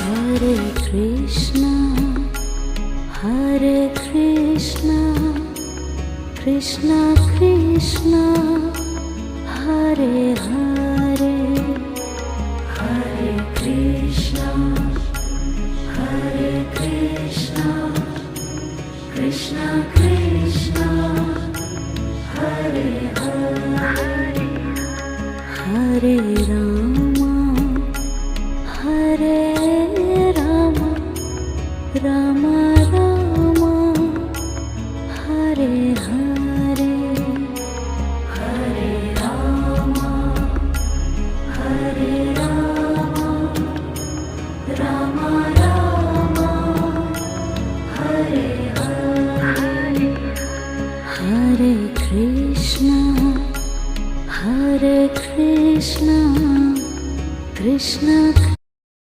Hare Krishna, Hare Krishna, Krishna Krishna, Hare Hare, Hare Krishna, Hare Krishna, Krishna Krishna, Hare Hare, Hare Rama, Hare Rama, Rama